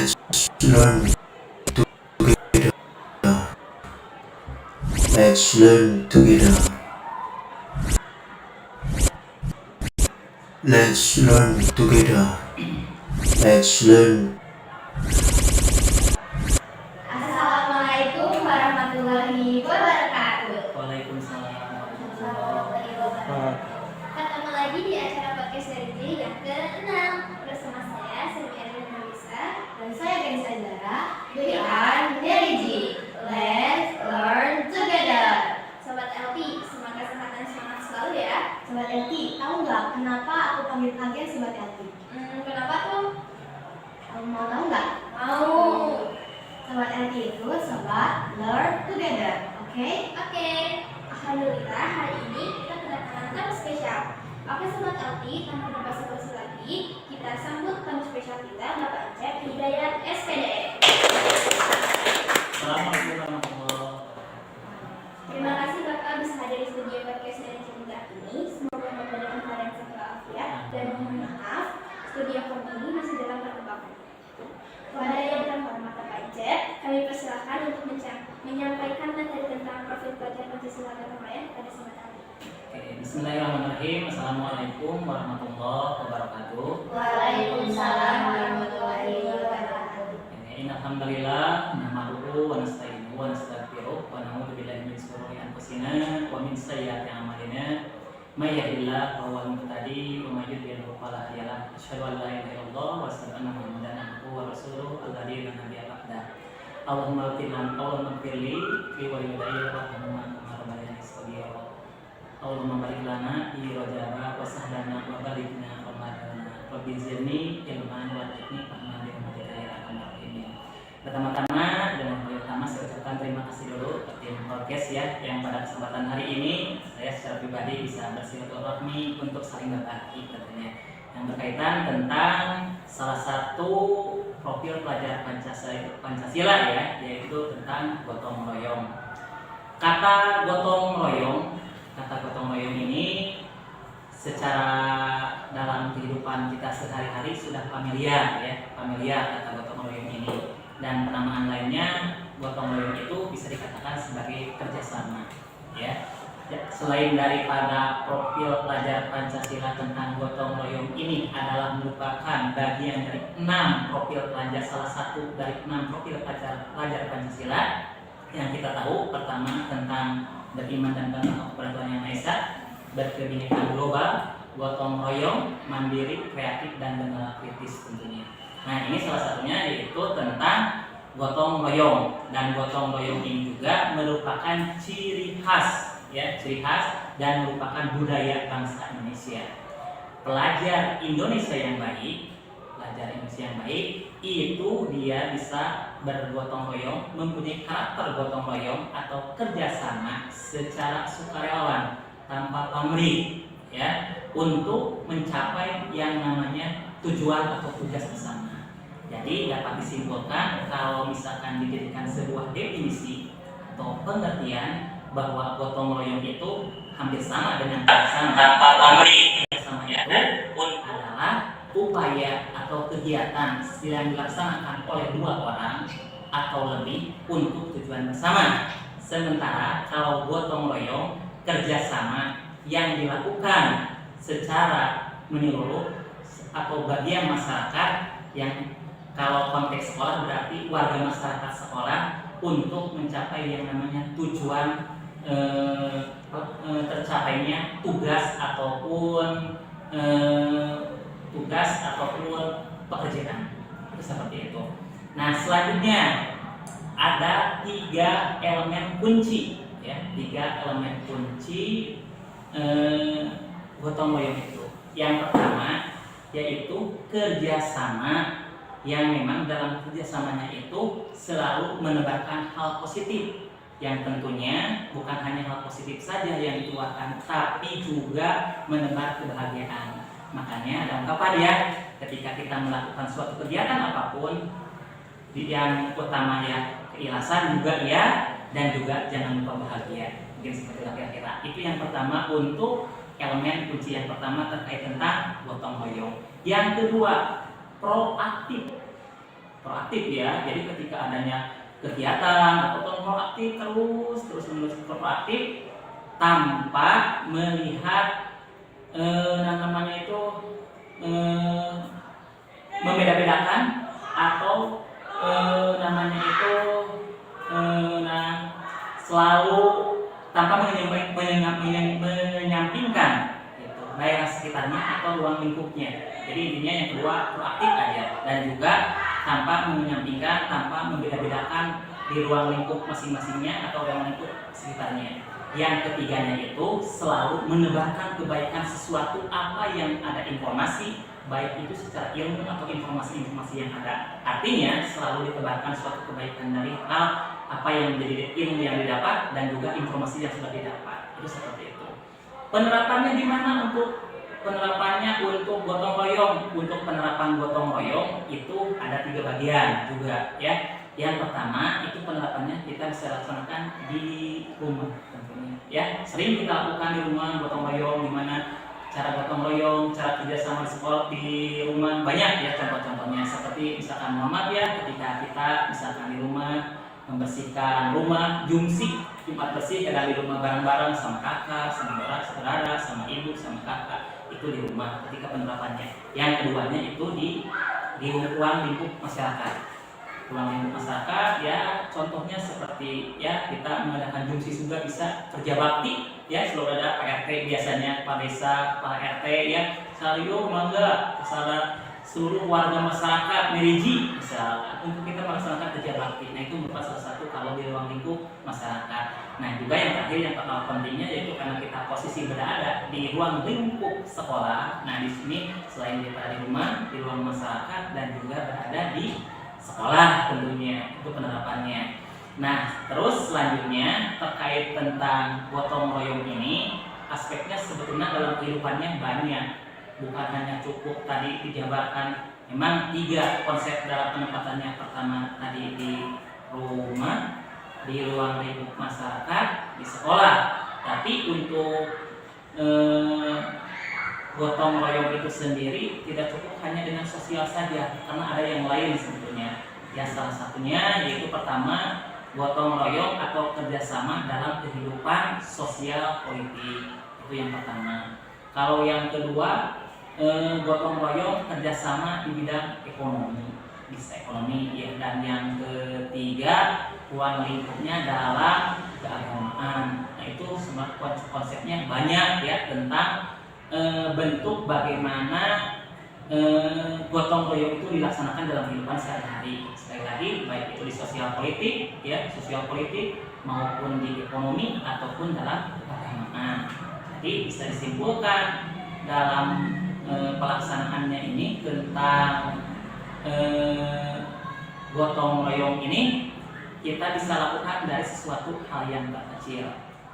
Let's learn together. Let's learn together. Let's learn together. Let's learn. Assalamualaikum warahmatullahi wabarakatuh. Waalaikumsalam warahmatullahi wabarakatuh. Ketemu lagi di acara podcast dari J yang ke-6 bersama saya Sri Erwin Nurisa dan saya Ganes Azara. We are dari J. Let's learn together. Sobat LT, semoga kesehatan semangat selalu ya. Sobat LT, tahu nggak kenapa aku panggil kalian Sobat LT? Kenapa tuh? Kamu mau tahu nggak? Mau. Sobat LT itu Sobat Learn Together, oke? Oke. Alhamdulillah hari ini kita kedatangan tamu spesial. Oke Sobat LT, tanpa berbasa-basi lagi, kita sambut tamu spesial kita, Bapak Cep Hidayat SPD. Assalamualaikum warahmatullahi. Terima kasih Bapak bisa hadir di studio podcast dari Cinta ini. Semoga Bapak dalam keadaan sehat walafiat dan mohon maaf, studio kami ini masih dalam perkembangan. Kepada yang terhormat Bapak Cep, kami persilahkan untuk menyampaikan materi tentang profil pelajar Pancasila Gotong Royong kepada Sobat LT. Oke, Bismillahirrahmanirrahim. Assalamualaikum warahmatullahi wabarakatuh. Waalaikumsalam warahmatullahi wabarakatuh. Alhamdulillah, nahmaduhu wa nasta'inuhu wa nastaghfiruh wa na'udzu billahi min shururi anfusina wa min sayyiati a'malina. May yahdihillahu fa huwal muhtadi wa may yudlil fala hadiya lahu. Asyhadu an la ilaha illallah wa asyhadu anna Muhammadan abduhu wa rasuluhu alladzi la nabiyya ba'dah. Allahumma firli fi walidayya wa rahmah kama rabbayani shaghira. Allahumma barik lana fi rajaba wa sahlana wa balikna ramadana wa bizirni ilman wa teknik rahman bi rahmatika ya arhamar rahimin. Pertama-tama dengan hal utama saya ucapkan terima kasih dulu ke tim podcast ya yang pada kesempatan hari ini saya secara pribadi bisa bersilaturahmi untuk saling berbagi tentunya yang berkaitan tentang salah satu profil pelajar Pancasila ya, yaitu tentang gotong royong. Kata gotong royong ini secara dalam kehidupan kita sehari-hari sudah familiar kata gotong royong ini. Dan penamaan lainnya gotong royong itu bisa dikatakan sebagai kerjasama ya. Selain daripada profil pelajar Pancasila tentang gotong royong ini adalah merupakan bagian dari 6 profil pelajar, salah satu dari 6 profil pelajar Pancasila yang kita tahu. Pertama tentang beriman dan bertakwa kepada Tuhan Yang Maha Esa, berkebinekaan global, gotong royong, mandiri, kreatif dan bernalar kritis tentunya. Nah ini salah satunya yaitu tentang gotong royong, dan gotong royong ini juga merupakan ciri khas dan merupakan budaya bangsa Indonesia. Pelajar Indonesia yang baik itu dia bisa bergotong royong, mempunyai karakter gotong royong atau kerjasama secara sukarelawan tanpa pamrih ya, untuk mencapai yang namanya tujuan atau tugas bersama. Jadi dapat disimpulkan kalau misalkan dijadikan sebuah definisi atau pengertian bahwa gotong royong itu hampir sama dengan kerjasama tanpa pamrih. Kerjasama itu adalah upaya atau kegiatan yang dilaksanakan oleh 2 orang atau lebih untuk tujuan bersama. Sementara kalau gotong royong kerjasama yang dilakukan secara menyeluruh atau bagian masyarakat, yang kalau konteks sekolah berarti warga masyarakat sekolah untuk mencapai yang namanya tujuan tercapainya tugas ataupun pekerjaan itu seperti itu. Nah selanjutnya ada 3 elemen kunci ya, 3 elemen kunci gotong royong itu. Yang pertama yaitu kerjasama, yang memang dalam kerjasamanya itu selalu menebarkan hal positif, yang tentunya bukan hanya hal positif saja yang ditularkan, tapi juga menebar kebahagiaan. Makanya ada ungkapan ya, ketika kita melakukan suatu kegiatan apapun, yang utama ya keikhlasan juga ya, dan juga jangan lupa bahagia. Mungkin seperti kira-kira itu yang pertama untuk elemen kunci yang pertama terkait tentang gotong royong. Yang kedua, proaktif. proaktif ya. Jadi ketika adanya kegiatan atau proaktif terus menerus proaktif tanpa melihat namanya itu membeda-bedakan atau namanya itu selalu tanpa menyampingkan gitu, daerah sekitarnya atau ruang lingkupnya. Jadi intinya yang kedua proaktif aja, dan juga tanpa menyampingkan, tanpa membeda-bedakan di ruang lingkup masing-masingnya atau ruang lingkup sekitarnya. Yang ketiganya itu selalu menebarkan kebaikan sesuatu apa yang ada informasi, baik itu secara ilmu atau informasi-informasi yang ada. Artinya selalu ditebarkan suatu kebaikan dari hal apa yang menjadi ilmu yang didapat dan juga informasi yang sudah didapat. Itu seperti itu. Penerapannya di mana untuk penerapannya untuk gotong royong? Untuk penerapan gotong royong itu ada 3 bagian juga ya. Yang pertama itu penerapannya kita bisa laksanakan di rumah tentunya ya. Sering kita lakukan di rumah gotong royong, di mana cara gotong royong, cara kerjasama di sekolah di rumah banyak ya contoh-contohnya, seperti misalkan Muhammad ya, ketika kita misalkan di rumah membersihkan rumah, Jumat bersih kadang di rumah bareng-bareng sama kakak, sama saudara, sama ibu, sama kakak, itu di rumah ketika penerapannya. Yang keduanya itu di ruang lingkup masyarakat. Ruang lingkup masyarakat ya contohnya seperti ya kita mengadakan jumsi juga bisa kerja bakti ya, selalu ada Pak RT biasanya, Pak Desa, Pak RT ya, selalu mangga kesalahan seluruh warga masyarakat meriji misalkan untuk kita melaksanakan kerja bakti. Nah itu merupakan salah satu kalau di ruang lingkup masyarakat. Nah juga yang terakhir yang paling pentingnya yaitu karena kita posisi berada di ruang lingkup sekolah. Nah di sini selain kita di rumah, di ruang masyarakat dan juga berada di sekolah tentunya, itu penerapannya. Nah terus selanjutnya terkait tentang gotong royong ini, aspeknya sebetulnya dalam kehidupannya banyak, bukan hanya cukup tadi dijabarkan. Memang 3 konsep dalam penempatannya. Pertama tadi di rumah, di ruang lingkup masyarakat, di sekolah. Tapi untuk gotong royong itu sendiri tidak cukup hanya dengan sosial saja, karena ada yang lain sebetulnya. Ya salah satunya yaitu pertama gotong royong atau kerjasama dalam kehidupan sosial politik, itu yang pertama. Kalau yang kedua gotong royong kerjasama di bidang ekonomi, bisa ekonomi ya. Dan yang ketiga ruang lingkupnya dalam keagamaan. Nah itu semua konsepnya banyak ya tentang bentuk bagaimana gotong royong itu dilaksanakan dalam kehidupan sehari-hari. Sekali lagi baik itu di sosial politik ya, sosial politik maupun di ekonomi ataupun dalam keagamaan. Jadi bisa disimpulkan dalam pelaksanaannya ini tentang gotong royong ini kita bisa lakukan dari sesuatu hal yang terkecil.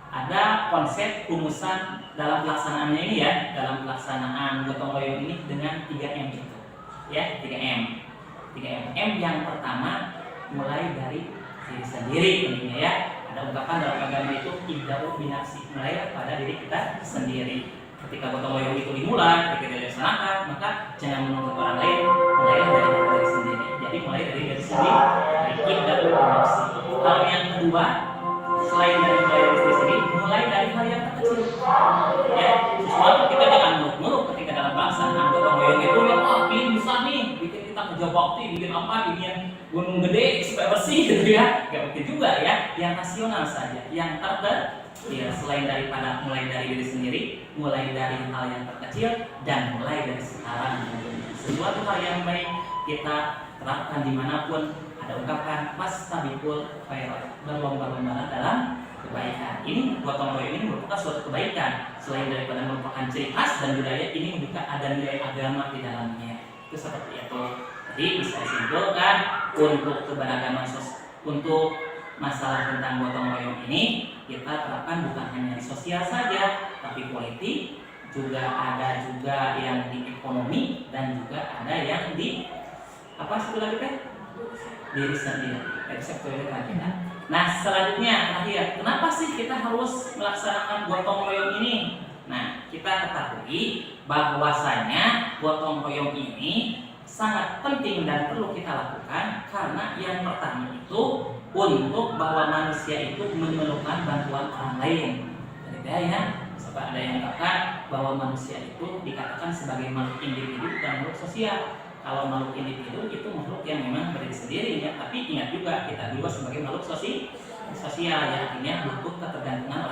Ada konsep rumusan dalam pelaksanaannya ini ya, dalam pelaksanaan gotong royong ini dengan 3M itu ya, 3M. M yang pertama mulai dari diri sendiri tentunya ya. Ada ungkapan dalam agama itu ibda'u binafsi, mulai pada diri kita sendiri. Ketika gotong royong itu dimulai, ketika dilaksanakan, maka jangan menuntut orang lain, mulai dari diri sendiri. Jadi mulai dari diri sendiri, dari ibda'u binafsi. Hal yang kedua, selain dari mulai dari diri sendiri, mulai dari hal yang terkecil. Ya, sesuatu kita jangan muluk-muluk ketika dalam pelaksanaan gotong royong itu ya, bikin bisa nih, bikin kita kerja bakti, bikin apa, bikin gunung gede supaya bersih gitu ya. Gak mungkin juga ya, yang rasional saja, yang ya selain daripada mulai dari diri sendiri, mulai dari hal yang terkecil dan mulai dari sekarang. Sesuatu hal yang baik kita terapkan dimanapun. Ada ungkapan fastabiqul khairat, berlomba-lomba dalam kebaikan. Ini gotong royong ini merupakan suatu kebaikan. Selain daripada merupakan ciri khas dan budaya, ini juga ada nilai agama di dalamnya. Itu seperti itu. Jadi bisa disimpulkan untuk keberagaman untuk masalah tentang gotong royong ini kita terapkan bukan hanya di sosial saja, tapi politik juga ada, juga yang di ekonomi dan juga ada yang di apa sebelah kita diri sendiri. Nah selanjutnya terakhir, kenapa sih kita harus melaksanakan gotong royong ini? Nah kita ketahui bahwasanya gotong royong ini sangat penting dan perlu kita lakukan karena yang pertama itu untuk bahwa manusia itu memerlukan bantuan orang lain. Jadi ya, sebab ada yang mengatakan bahwa manusia itu dikatakan sebagai makhluk individu dan makhluk sosial. Kalau makhluk individu itu makhluk yang memang berdiri sendiri ya, tapi ingat juga kita juga sebagai makhluk sosial ya, artinya butuh ketergantungan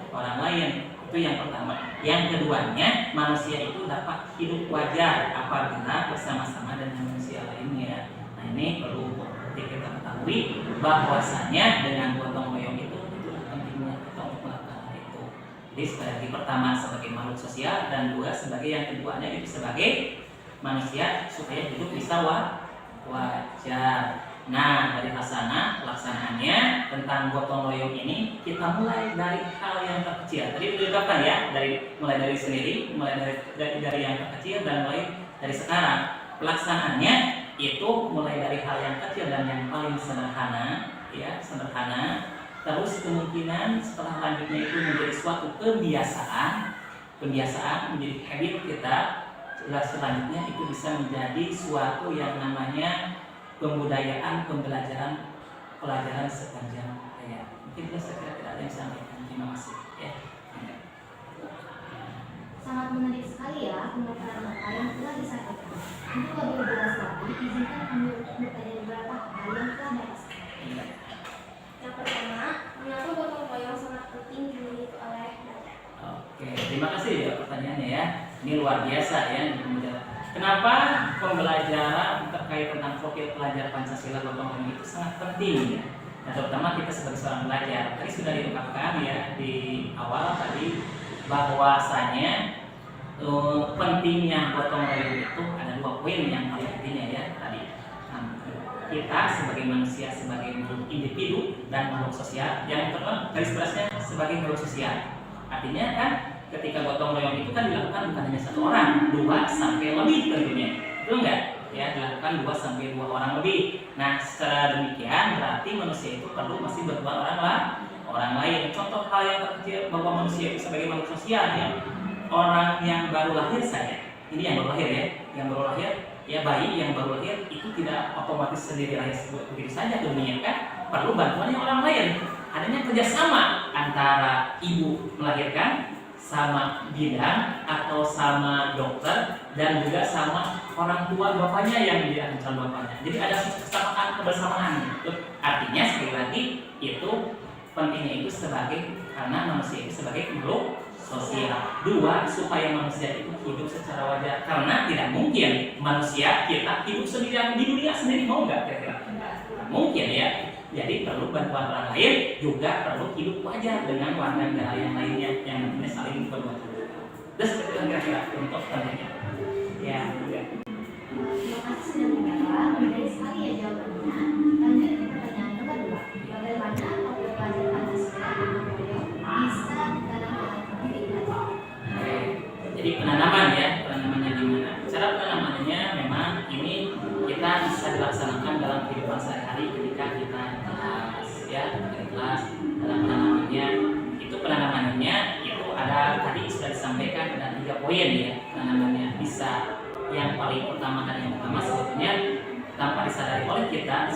orang lain. Itu yang pertama. Yang keduanya, manusia itu dapat hidup wajar apabila bersama-sama dengan manusia lainnya. Nah ini perlu kita ketahui bahwasanya dengan gotong royong itu pentingnya kita untuk melakukan hal itu. Jadi sebagai pertama sebagai makhluk sosial dan juga sebagai yang keduanya itu sebagai manusia supaya hidup bisa wajar. Nah, dari pelaksanaannya tentang gotong royong ini kita mulai dari hal yang terkecil. Tadi diungkapkan ya, mulai dari sendiri, mulai dari yang terkecil dan mulai dari sekarang. Pelaksanaannya itu mulai dari hal yang kecil dan yang paling sederhana, ya, sederhana. Terus kemungkinan setelah lanjutnya itu menjadi suatu kebiasaan menjadi habit kita. Selanjutnya itu bisa menjadi suatu yang namanya pembudayaan pelajaran sepanjang hayat. Mungkin itu saya kira ada yang sampaikan. Terima kasih. Ya. Sangat menarik sekali ya pemaparan Bapak yang telah disampaikan. Untuk lebih jelas lagi, izinkan kami untuk bertanya beberapa hal yang telah Bapak sampaikan. Yang pertama, mengapa gotong royong sangat penting dimiliki oleh rakyat? Oke, terima kasih ya pertanyaannya ya. Ini luar biasa ya. Kenapa pembelajaran terkait tentang profil pelajar Pancasila gotong royong itu sangat penting ya? Nah, terutama kita sebagai seorang pelajar. Tadi sudah diungkapkan ya di awal tadi bahwasanya pentingnya gotong royong itu ada 2 poin yang paling pentingnya ya tadi. Kita sebagai manusia sebagai makhluk individu dan makhluk sosial. Yang kedua garis berasnya sebagai makhluk sosial. Artinya kan ketika gotong royong itu kan dilakukan bukan hanya 1 orang, 2 sampai lebih tentunya. Betul enggak? Ya, dilakukan 2 sampai 2 orang lebih. Nah, secara demikian berarti manusia itu perlu masih berbuat orang lain. Contoh hal yang terkecil bahwa manusia itu sebagai makhluk sosial ya. Orang yang baru lahir saja. Ini yang baru lahir ya. Yang baru lahir ya, bayi yang baru lahir itu tidak otomatis sendiri lahir begitu saja ke dunia kan. Perlu bantuannya orang lain. Adanya kerjasama antara ibu melahirkan sama bidan atau sama dokter dan juga sama orang tua bapaknya yang dia calon bapaknya. Jadi ada kebersamaan. Artinya sekali lagi itu pentingnya itu karena manusia itu sebagai makhluk sosial. 2, supaya manusia itu hidup secara wajar. Karena tidak mungkin manusia kita hidup sendirian di dunia sendiri, mau nggak kira-kira? Mungkin ya. Jadi perlu bantuan orang lain, juga perlu hidup wajar dengan warga negara yang lainnya yang namanya saling berbantu. Terus kira-kira untuk pentingnya. Ya, juga. Terima kasih sudah menjawab. Menarik sekali ya jawabannya. Lanjut ke pertanyaan kedua. Bagaimana profil pelajar Pancasila gotong royong bisa ditanamkan dalam diri pelajar? Jadi penanamannya gimana? Cara penanamannya memang ini kita bisa dilaksanakan dalam kehidupan sehari-hari ketika kita di kelas dalam penanamannya itu ada tadi sudah disampaikan ada 3 poin ya penanamannya. Bisa yang paling utama dan yang utama sebetulnya tanpa disadari oleh kita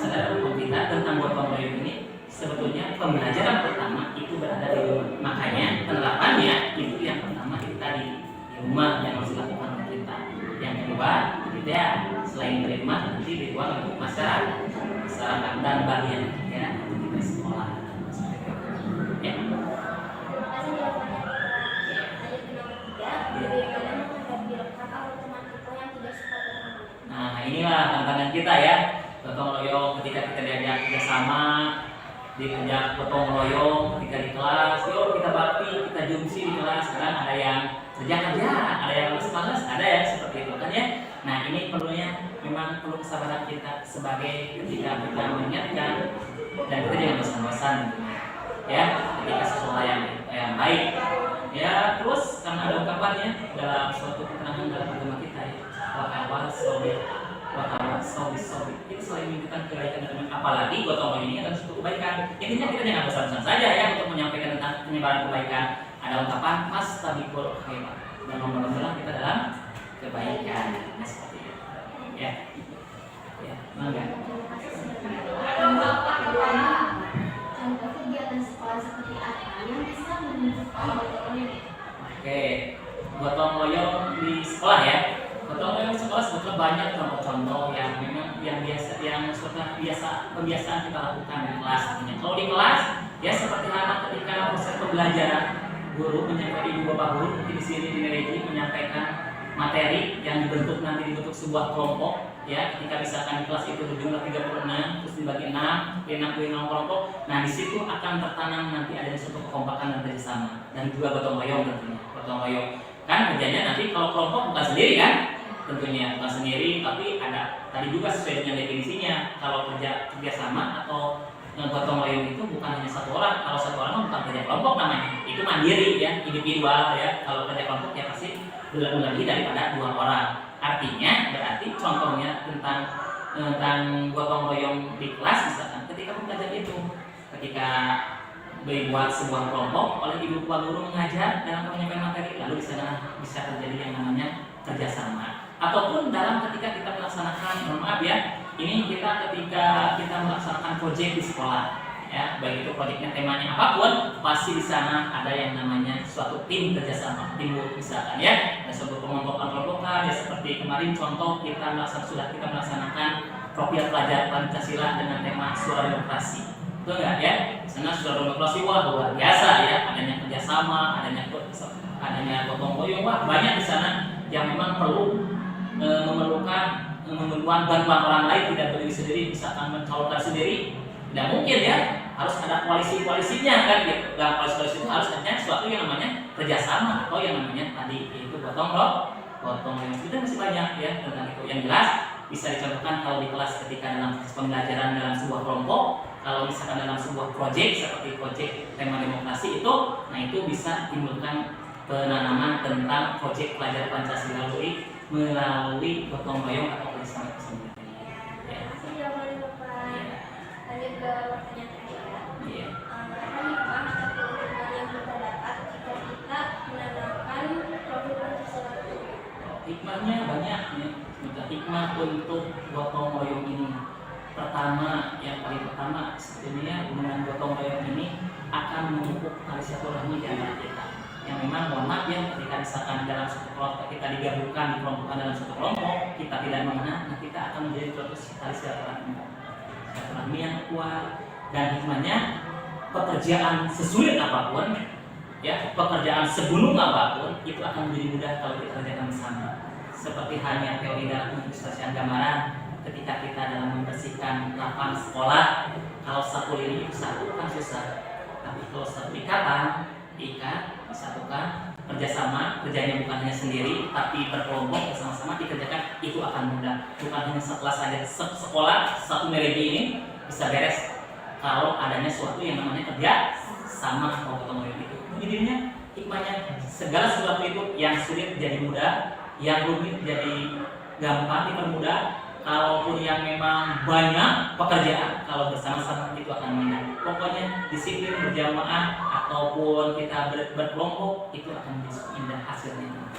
tentang gotong royong ini sebetulnya pembelajaran pertama itu berada di rumah. Makanya penerapannya itu yang pertama kita di rumah yang harus dilakukan oleh kita. Yang kedua kita selain di rumah nanti di ruang untuk masyarakat dan bagian ya di sekolah. Ya. Terima kasih jawabannya. Lanjut ke nomor 3, bagaimana menghadapi rekan atau teman kita yang tidak suka gotong royong? Nah, inilah tantangan kita ya. Gotong royong ketika kita diajak kerjasama, diajak gotong royong ketika di kelas, yuk kita bakti, kita jumsi di kelas. Sekarang ada yang kerja, ada yang males, ada yang seperti itu kan ya. Nah, ini memang perlu kesabaran kita sebagai ketika kita mengingatkan dan kita jangan bosan-bosan ya ketika sesuatu yang baik ya. Terus karena ada ungkapannya dalam suatu keterangan dalam agama kita ya, wakawa sobi itu selain menunjukkan kebaikan dan apalagi gotong royong ini adalah suatu kebaikan. Intinya kita jangan bosan-bosan saja ya untuk menyampaikan tentang penyebaran kebaikan. Ada ungkapan fastabiqul khairat dan lomba-lomba kita dalam kebaikan. Nah, seperti itu ya. Ya, mangga. Contoh kegiatan sekolah seperti apa yang bisa menunjukkan gotong royong? Oke, gotong royong di sekolah ya. Gotong royong di sekolah sebetulnya banyak contoh-contoh yang memang sudah kebiasaan kita lakukan di kelas. Kalau di kelas ya seperti anak ketika proses pembelajaran, guru menyampaikan, ibu bapak guru mungkin di sini di Reji menyampaikan materi yang dibentuk sebuah kelompok ya. Ketika misalkan di kelas itu berjumlah 36 terus dibagi 6 kelompok, nah di situ akan tertanam nanti adanya suatu kekompakan dan kerjasama dan juga gotong royong tentunya. Gotong royong kan kerjanya nanti kalau kelompok bukan sendiri kan, tentunya bukan sendiri, tapi ada tadi juga sesuai dengan definisinya. Kalau kerjasama atau gotong royong itu bukan hanya satu orang. Kalau satu orang bukan kerja kelompok namanya, itu mandiri ya, individual ya. Kalau kerja kelompok ya pasti lebih daripada 2 orang. Artinya berarti contohnya tentang gotong royong di kelas misalkan ketika pembelajaran itu, ketika dibuat sebuah kelompok oleh ibu bapak guru mengajar dalam penyampaian materi, lalu di sana bisa terjadi yang namanya kerjasama. Ataupun dalam ketika kita melaksanakan, maaf ya, ini ketika kita melaksanakan proyek di sekolah ya, baik itu proyeknya temanya apapun, pasti di sana ada yang namanya suatu tim kerjasama, teamwork misalkan ya, ada suatu kelompokan ya. Seperti kemarin contoh kita melaksanakan profil pelajar Pancasila dengan tema suara demokrasi, betul nggak ya? Di sana suara demokrasi wah luar biasa ya, adanya kerjasama, adanya gotong royong, wah banyak di sana yang memang perlu memerlukan bantuan orang lain, tidak berdiri sendiri, misalkan mencalonkan sendiri, tidak mungkin ya, harus ada koalisinya kan gitu. Dalam koalisi itu harus ada sesuatu yang namanya kerjasama atau yang namanya tadi itu gotong royong. Itu masih banyak ya tentang itu. Yang jelas bisa dicontohkan kalau di kelas ketika dalam pembelajaran dalam sebuah kelompok, kalau misalkan dalam sebuah proyek seperti proyek tema demokrasi itu, nah itu bisa timbulkan penanaman tentang proyek pelajar Pancasila melalui gotong royong atau kerjasama itu sendiri. Terima kasih jawabannya Bapak. Lanjut ke pertanyaan kedua. Iya. Apa hikmah atau keuntungan yang kita dapat jika kita menanamkan profil Pancasila itu? Hikmahnya banyak ya. Hikmah untuk gotong royong ini. Yang paling pertama sebenarnya dengan gotong royong ini akan memupuk tali silaturahmi di antara kita. Yang memang mohon maaf ya, ketika misalkan dalam satu kelompok kita digabungkan, dikelompokkan dalam satu kelompok, kita tidak mengenal, nah kita akan menjadi suatu tali silaturahmi yang kuat. Dan hikmahnya, pekerjaan sesulit apapun ya, pekerjaan segunung apapun itu akan menjadi mudah kalau kita kerjakan bersama. Seperti halnya teori dalam ilustrasi gambaran, ketika kita dalam membersihkan lapangan sekolah, kalau satu lini itu satu kan susah, tapi kalau satu ikatan diikat, disatukan, kerjanya bukan hanya sendiri tapi berkelompok bersama-sama dikerjakan, itu akan mudah. Bukan hanya setelah saja sekolah satu meregi ini bisa beres kalau adanya suatu yang namanya kerja sama atau gotong royong itu. Jadinya hikmahnya segala sesuatu itu yang sulit jadi mudah, yang rumit jadi gampang dipermudah. Kalaupun yang memang banyak pekerjaan, kalau bersama-sama itu akan mudah. Pokoknya disiplin berjamaah ataupun kita berkelompok itu akan menjadi indah hasilnya.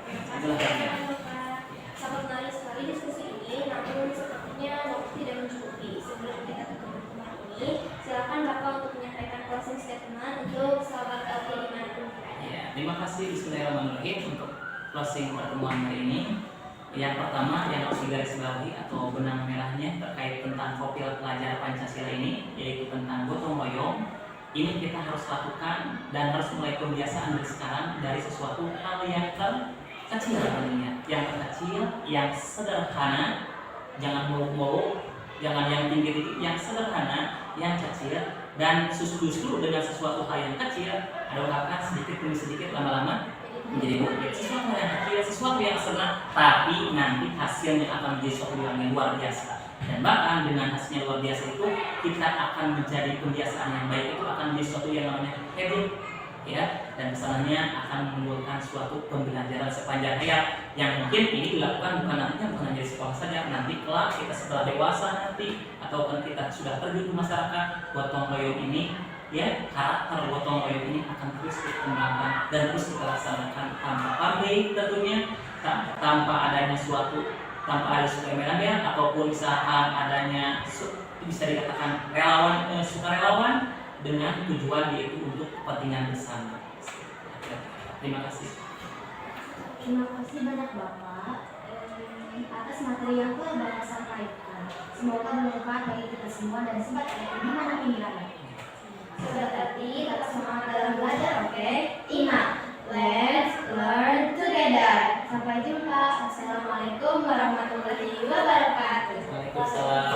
Terima kasih Bapak. Sangat menarik sekali diskusi ini, namun sepertinya waktu tidak mencukupi. Sebelum kita tutup pertemuan ini, silakan Bapak untuk menyampaikan closing statement untuk sahabat LT dimanapun berada. Ya, terima kasih. Bismillahirrahmanirrahim untuk closing pertemuan hari ini. Yang pertama yang harus digarisbawahi atau benang merahnya terkait tentang profil pelajar Pancasila ini, yaitu tentang gotong royong. Ini kita harus lakukan dan harus mulai kebiasaan dari sekarang, dari sesuatu hal yang kecil palingnya, yang terkecil, yang sederhana, jangan muluk-muluk, jangan yang tinggi-tinggi, yang sederhana, yang kecil, dan justru dengan sesuatu hal yang kecil, ada ungkapan sedikit demi sedikit lama-lama menjadi bukit. Sesuatu yang kecil, sesuatu yang sederhana, tapi nanti hasilnya akan menjadi sesuatu yang luar biasa. Dan bahkan dengan hasilnya luar biasa itu, kita akan menjadi kebiasaan yang baik, itu akan menjadi sesuatu yang namanya habit ya, dan kesannya akan menimbulkan suatu pembelajaran sepanjang hayat yang mungkin ini dilakukan bukan hanya di sekolah saja, nanti kelak kita setelah dewasa nanti ataupun kita sudah terjun ke masyarakat, gotong royong ini ya, karakter gotong royong ini akan terus dikembangkan dan terus kita laksanakan tanpa pamrih tentunya, tanpa adanya suatu tanpa ada suplemen ya, ataupun misalkan adanya bisa dikatakan sukarelawan dengan tujuan yaitu untuk kepentingan bersama. Terima kasih. Terima kasih banyak Bapak atas materi yang telah Bapak sampaikan. Semoga bermanfaat bagi kita semua dan sobat di mana pun berada. Sobat Arti, tetap semangat dalam belajar, oke? Ingat, let's learn together. Sampai jumpa. Assalamualaikum warahmatullahi wabarakatuh. Waalaikumsalam.